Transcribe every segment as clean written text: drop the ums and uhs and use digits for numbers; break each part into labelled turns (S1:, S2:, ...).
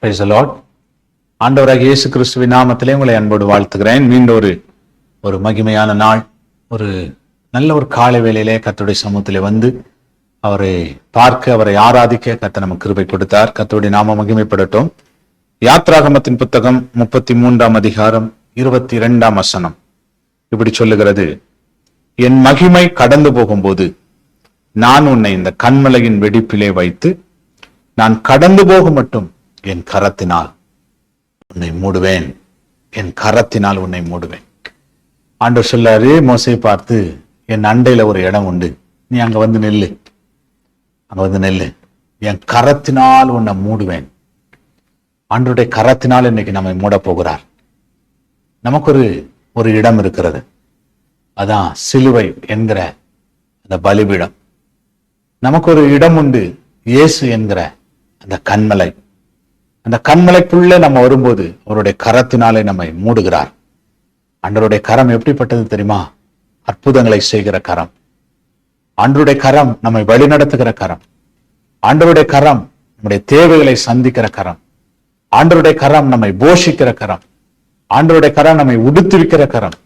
S1: Praise the Lord. ஆண்டவராகிய இயேசு கிறிஸ்துவின் நாமத்திலே உங்களை அன்போடு வாழ்த்துகிறேன். மீண்டும் ஒரு மகிமையான நாள், ஒரு நல்ல ஒரு காலை வேளையிலே கர்த்தருடைய சமூகத்திலே வந்து அவரை பார்க்க, அவரை ஆராதிக்க கர்த்தர் நமக்கு கிருபை கொடுத்தார். கர்த்தருடைய நாம மகிமைப்படட்டும். யாத்ராகமத்தின் புத்தகம் 33 அதிகாரம் 22 வசனம் இப்படி சொல்லுகிறது: என் மகிமை கடந்து போகும்போது நான் உன்னை இந்த கன்மலையின் வெடிப்பிலே வைத்து நான் கடந்து போக மட்டும் என் கரத்தினால் உன்னை மூடுவேன், என் கரத்தினால் உன்னை மூடுவேன். ஆண்டவர் சொல்லாரு, மோசையை பார்த்து, என் அண்டையில ஒரு இடம் உண்டு, நீ அங்க வந்து நெல்லு, அங்க வந்து நெல்லு, என் கரத்தினால் உன்னை மூடுவேன். ஆண்டவருடைய கரத்தினால் இன்னைக்கு நம்மை மூட போகிறார். நமக்கு ஒரு இடம் இருக்கிறது, அதான் சிலுவை என்கிற அந்த பலிபீடம். நமக்கு ஒரு இடம் உண்டு, இயேசு என்கிற அந்த கன்மலை. அந்த கன்மலைக்குள்ள நம்ம வரும்போது அவருடைய கரத்தினாலே நம்மை மூடுகிறார். ஆண்டவருடைய கரம் எப்படிப்பட்டது தெரியுமா? அற்புதங்களை செய்கிற கரம். ஆண்டவருடைய கரம் நம்மை வழிநடத்துகிற கரம். ஆண்டவருடைய கரம் நம்முடைய தேவைகளை சந்திக்கிற கரம். ஆண்டவருடைய கரம் நம்மை போஷிக்கிற கரம். ஆண்டவருடைய கரம் நம்மை உடுத்திருக்கிற கரம்.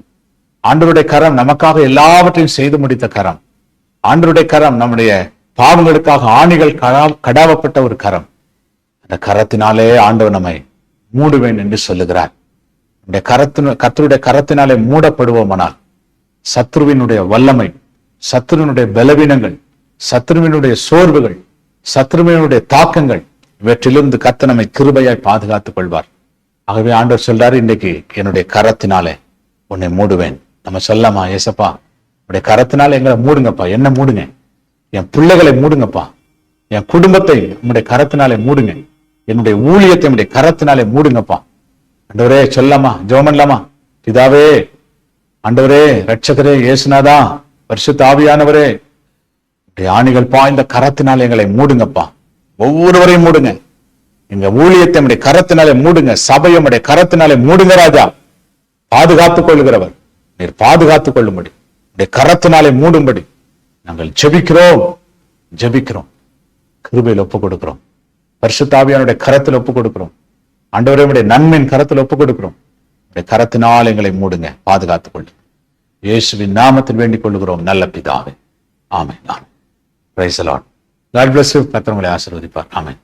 S1: ஆண்டவருடைய கரம் நமக்காக எல்லாவற்றையும் செய்து முடித்த கரம். ஆண்டவருடைய கரம் நம்முடைய பாவங்களுக்காக ஆணிகள் கடாவப்பட்ட ஒரு கரம். அந்த கரத்தினாலே ஆண்டவர் நம்மை மூடுவேன் என்று சொல்லுகிறார். கர்த்தருடைய கரத்தினாலே மூடப்படுவோமானால் சத்ருவினுடைய வல்லமை, சத்ருவினுடைய பலவீனங்கள், சத்ருவினுடைய சோர்வுகள், சத்ருவினுடைய தாக்கங்கள், இவற்றிலிருந்து கர்த்தர் நம்மை கிருபையாய் பாதுகாத்துக் கொள்வார். ஆகவே ஆண்டவர் சொல்றாரு, இன்றைக்கு என்னுடைய கரத்தினாலே உன்னை மூடுவேன். நம்ம சொல்லலாமா? ஏசப்பா, உடைய கரத்தினால எங்களை மூடுங்கப்பா, என்ன மூடுங்க, என் பிள்ளைகளை மூடுங்கப்பா, என் குடும்பத்தை உங்களுடைய கரத்தினாலே மூடுங்க, என்னுடைய ஊழியத்தை உடைய கரத்தினாலே மூடுங்கப்பா. ஆண்டவரே சொல்லலாமா? ஜெபம் பண்ணலாமா? பிதாவே, ஆண்டவரே, ரட்சகரே, இயேசுநாதா, பரிசுத்த ஆவியானவரே, ஆணிகள் பாய்ந்த கரத்தினாலே எங்களை மூடுங்கப்பா. ஒவ்வொருவரையும் மூடுங்க. எங்க ஊழியத்தை உடைய கரத்தினாலே மூடுங்க. சபையை உடைய கரத்தினாலே மூடுங்க ராஜா. பாதுகாத்துக் கொள்கிறவர் நீர், பாதுகாத்துக் கொள்ளும்படி உடைய கரத்தினாலே மூடும்படி நாங்கள் ஜெபிக்கிறோம். கிருபையில் ஒப்புக் கொடுக்கிறோம். பரிசுத்த ஆவியானுடைய கரத்தில் ஒப்புக் கொடுக்கிறோம். ஆண்டவரே, நன்மையின் கரத்தில் ஒப்புக் கொடுக்கிறோம். கரத்தினால் எங்களை மூடுங்க, பாதுகாத்துக் கொள்ளுங்க. இயேசுவின் நாமத்தில் வேண்டிக் கொள்ளுகிறோம் நல்ல பிதாவே. Amen. Praise the Lord. God bless you. கர்த்தர் உங்களை ஆசீர்வதிப்பார். ஆமென்.